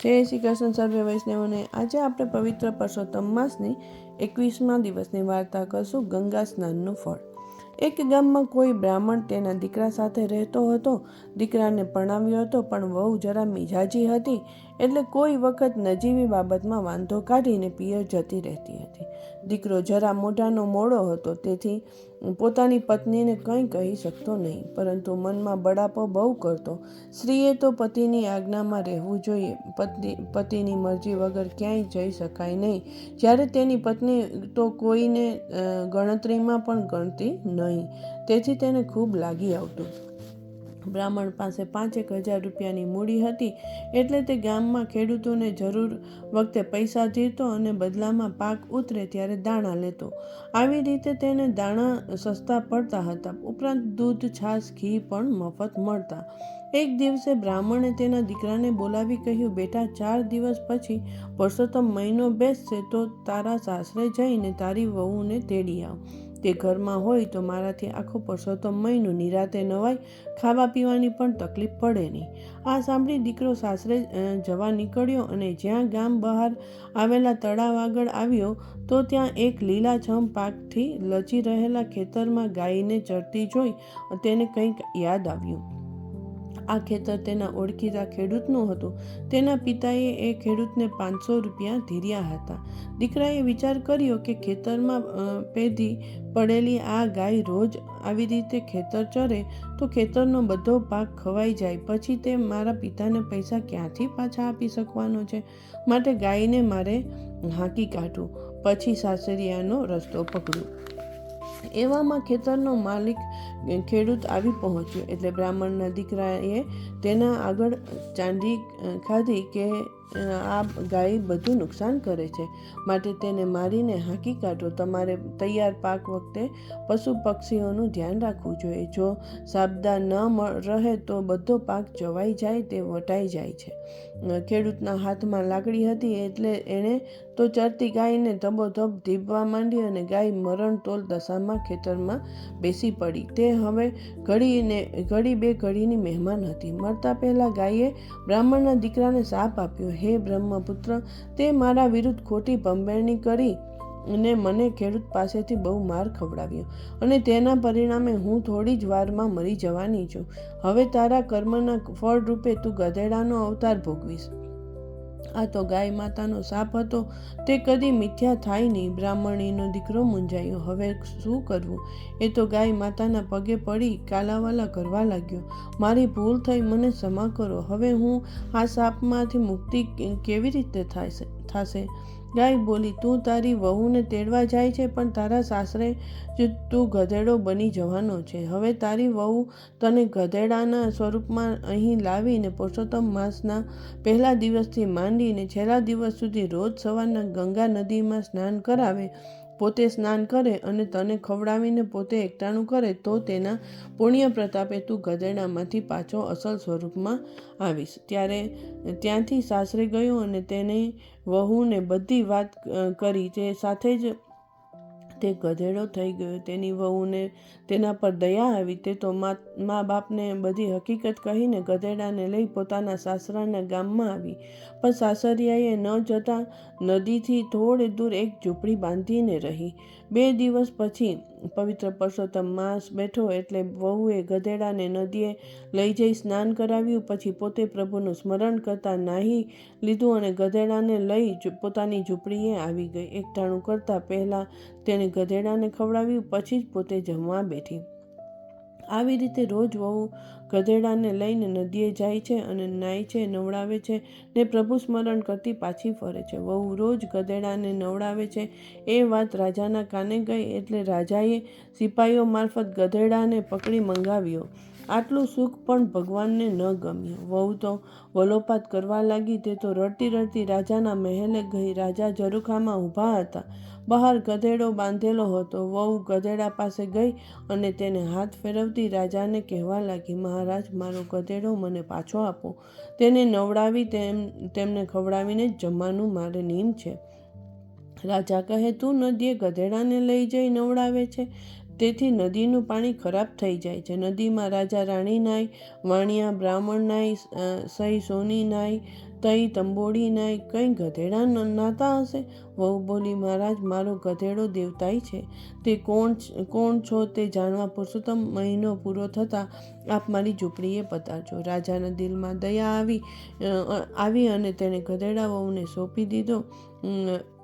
જય શ્રી કૃષ્ણ સર્વે વૈષ્ણવોને। આજે આપણે પવિત્ર પરસોત્તમ માસની 21મા દિવસની વાર્તા કરશું, ગંગા સ્નાનનું ફળ। એક ગામમાં કોઈ બ્રાહ્મણ તેના દીકરા સાથે રહેતો હતો। દીકરાને પરણાવ્યો હતો, પણ વહુ જરા મિજાજી હતી, એટલે કોઈ વખત નજીવી બાબતમાં વાંધો કાઢીને પિયર જતી રહેતી હતી। દીકરો જરા મોઢાનો મોડો હતો, તેથી પોતાની પત્નીને કંઈ કહી શકતો નહીં, પરંતુ મનમાં બળાપો બહુ કરતો। સ્ત્રીએ તો પતિની આજ્ઞામાં રહેવું જોઈએ, પતિની મરજી વગર ક્યાંય જઈ શકાય નહીં, જ્યારે તેની પત્ની તો કોઈને ગણતરીમાં પણ ગણતી નહીં, તેથી તેને ખૂબ લાગી આવતું। બ્રાહ્મણ પાસે 5,000 રૂપિયાની મૂડી હતી, એટલે તે ગામમાં ખેડૂતોને જરૂર વખતે પૈસા ધીરતો અને બદલામાં પાક ઉતરે ત્યારે દાણા લેતો। આવી રીતે તેને દાણા સસ્તા પડતા હતા, ઉપરાંત દૂધ, છાશ, ઘી પણ મફત મળતા। એક દિવસે બ્રાહ્મણે તેના દીકરાને બોલાવી કહ્યું, બેટા, 4 દિવસ પછી પરસોત્તમ મહિનો બેસશે, તો તારા સાસરે જઈને તારી વહુને તેડી આવ। તે ઘરમાં હોય તો મારાથી આખો પરસોત્તમ મહિનો નિરાતે નવાય, ખાવા પીવાની પણ તકલીફ પડે નહીં। આ સાંભળી દીકરો સાસરે જવા નીકળ્યો અને જ્યાં ગામ બહાર આવેલા તળાવ આગળ આવ્યો, તો ત્યાં એક લીલાછમ પાકથી લચી રહેલા ખેતરમાં ગાયને ચરતી જોઈ તેને કંઈક યાદ આવ્યું। આ ખેતર તેના ઓળખીતા ખેડૂતનું હતું। તેના પિતાએ એ ખેડૂતને 500 રૂપિયા ધીર્યા હતા। દીકરાએ વિચાર કર્યો કે ખેતરમાં પેધી પડેલી આ ગાય રોજ આવી રીતે ખેતર ચરે તો ખેતરનો બધો પાક ખવાઈ જાય, પછી તે મારા પિતાને પૈસા ક્યાંથી પાછા આપી શકવાનો છે? માટે ગાયને મારે હાંકી કાઢું, પછી સાસરિયાનો રસ્તો પકડું। એવામાં ખેતરનો માલિક ખેડૂત આવી પહોંચ્યો, એટલે બ્રાહ્મણના દીકરાએ તેના આગળ ચાંદી ખાધી કે આ ગાય બધું નુકસાન કરે છે, માટે તેને મારીને હાંકી કાઢો। તમારે તૈયાર પાક વખતે પશુ પક્ષીઓનું ધ્યાન રાખવું જોઈએ। જો સાબદા ન રહે તો બધો પાક જવાઈ જાય, તે વટાઈ જાય છે। ખેડૂતના હાથમાં લાકડી હતી, એટલે એણે તો ચરતી ગાયને ધબોધબ ધીબવા માંડી અને ગાય મરણતોલ દશામાં ખેતરમાં બેસી પડી। તે હવે ઘડી બે ઘડીની મહેમાન હતી। મરતા પહેલા ગાયે બ્રાહ્મણના દીકરાને શાપ આપ્યો, હે બ્રહ્મપુત્ર, તે મારા વિરુદ્ધ ખોટી ભંભેરણી કરી અને મને ખેડૂત પાસેથી બહુ માર ખવડાવ્યો, અને તેના પરિણામે હું થોડી જ વારમાં મરી જવાની છું। હવે તારા કર્મના ફળ રૂપે તું ગધેડાનો અવતાર ભોગવીશ। આ તો ગાય માતાનો શાપ હતો, તે કદી મિથ્યા થાય નહીં। બ્રાહ્મણીનો દીકરો મૂંઝાયો, હવે શું કરવું? એ તો ગાય માતાના પગે પડી કાલાવાલા કરવા લાગ્યો, મારી ભૂલ થઈ, મને ક્ષમા કરો। હવે હું આ શાપમાંથી મુક્તિ કેવી રીતે થશે? ગાય બોલી, તું તારી વહુને તેડવા જાય છે, પણ તારા સાસરે જ તું ગધેડો બની જવાનો છે। હવે તારી વહુ તને ગધેડાના સ્વરૂપમાં અહીં લાવીને પરસોત્તમ માસના પહેલા દિવસથી માંડીને છેલ્લા દિવસ સુધી રોજ સવારના ગંગા નદીમાં સ્નાન કરાવે, પોતે સ્નાન કરે અને તને ખવડાવીને પોતે એકટાણું કરે, તો તેના પુણ્ય પ્રતાપે તું ગધેડામાંથી પાછો અસલ સ્વરૂપમાં આવીશ। ત્યાંથી સાસરે ગયો અને તેની વહુને બધી વાત કરી, તે સાથે જ તે ગધેડો થઈ ગયો। તેની વહુને તેના પર દયા આવી, તે તો મા બાપને બધી હકીકત કહીને ગધેડાને લઈ પોતાના સાસરાના ગામમાં આવી, પણ સાસરિયાએ ન જતા નદીથી થોડે દૂર એક ઝૂંપડી બાંધીને રહી। 2 દિવસ પછી પવિત્ર પરસોત્તમ માસ બેઠો, એટલે વહુએ ગધેડાને નદીએ લઈ જઈ સ્નાન કરાવ્યું, પછી પોતે પ્રભુનું સ્મરણ કરતા નાહી લીધું અને ગધેડાને લઈ પોતાની ઝૂંપડીએ આવી ગઈ। એકટાણું કરતા પહેલા તેણે ગધેડાને ખવડાવ્યું, પછી જ પોતે જમવા બેઠી। આવી રીતે રોજ વહુ ગધેડાને લઈને નદીએ જાય છે અને નાય છે, નવડાવે છે ને પ્રભુ સ્મરણ કરતી પાછી ફરે છે। વહુ રોજ ગધેડાને નવડાવે છે એ વાત રાજાના કાને ગઈ, એટલે રાજાએ સિપાઈઓ મારફત ગધેડાને પકડી મંગાવ્યો। આટલું સુખ પણ ભગવાનને ન ગમ્યું। વહુ તો વલોપાત કરવા લાગી, તે તો રડતી રડતી રાજાના મહેલે ગઈ। રાજા ઝરૂખામાં ઊભા હતા, બહાર ગધેડો બાંધેલો હતો। વહુ ગધેડા પાસે ગઈ અને તેને હાથ ફેરવતી રાજાને કહેવા લાગી, મહારાજ, મારો ગધેડો મને પાછો આપો, તેને નવડાવી તેમને ખવડાવીને જ જમવાનું મારે નિયમ છે। રાજા કહે, તું નદીએ ગધેડાને લઈ જઈ નવડાવે છે, તેથી નદીનું પાણી ખરાબ થઈ જાય છે। નદીમાં રાજા રાણી નાય, વાણિયા બ્રાહ્મણ નાય, સહી સોની નાય, તઈ તંબોડી નાય કંઈ ગધેડા નાતા હશે? વહુ બોલી, મહારાજ, મારો ગધેડો દેવતાઈ છે. તે કોણ છો તે જાણવા પુરુષોત્તમ મહિનો પૂરો થતાં આપ મારી ઝૂંપડીએ પધારજો. રાજાના દિલમાં દયા આવી અને તેણે ગધેડા વહુને સોંપી દીધો.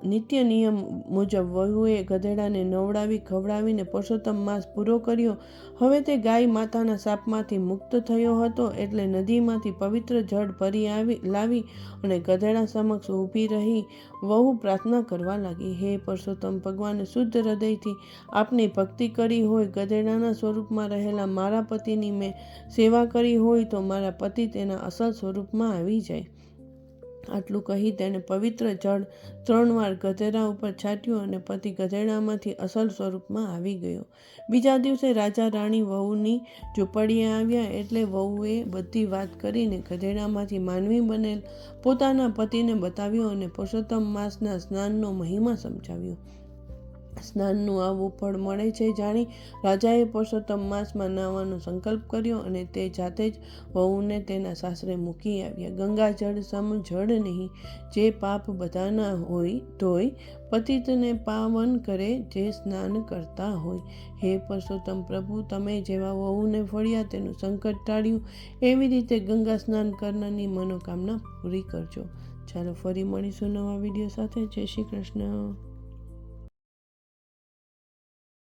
નિત્ય નિયમ મુજબ વહુએ ગધેડાને નવડાવી ખવડાવીને પુરુષોત્તમ માસ પૂરો કર્યો. હવે તે ગાય માતાના શાપમાંથી મુક્ત થયો હતો એટલે નદીમાંથી પવિત્ર જળ ભરી લાવી અને ગધેડા સમક્ષ ઊભી રહી વહુ પ્રાર્થના કરવા લાગી. હે પુરુષોત્તમ ભગવાન, શુદ્ધ હૃદયથી આપની ભક્તિ કરી હોય, ગધેડાના સ્વરૂપમાં રહેલા મારા પતિની મેં સેવા કરી હોય તો મારા પતિ તેના અસલ સ્વરૂપમાં આવી જાય. આટલું કહી તેણે પવિત્ર જળ 3 વાર ગધેડા ઉપર છાંટ્યું અને પતિ ગધેડામાંથી અસલ સ્વરૂપમાં આવી ગયો. બીજા દિવસે રાજા રાણી વહુની ઝૂંપડીએ આવ્યા એટલે વહુએ બધી વાત કરીને ગધેડામાંથી માનવી બનેલ પોતાના પતિને બતાવ્યો અને પુરુષોત્તમ માસના સ્નાનનો મહિમા સમજાવ્યો. સ્નાનનું આવું ફળ મળે છે જાણી રાજાએ પુરુષોત્તમ માસમાં નાહવાનો સંકલ્પ કર્યો અને તે જાતે જ વહુને તેના સાસરે મૂકી આવ્યા. ગંગાજળ સમ જળ નહીં, જે પાપ બધાના હોય ધોય, પતિતને પાવન કરે જે સ્નાન કરતા હોય. હે પુરુષોત્તમ પ્રભુ, તમે જેવા વહુને ફળ્યા તેનું સંકટ ટાળ્યું, એવી રીતે ગંગા સ્નાન કરનારની મનોકામના પૂરી કરજો. ચાલો ફરી મળીશું નવા વિડીયો સાથે. જય શ્રી કૃષ્ણ.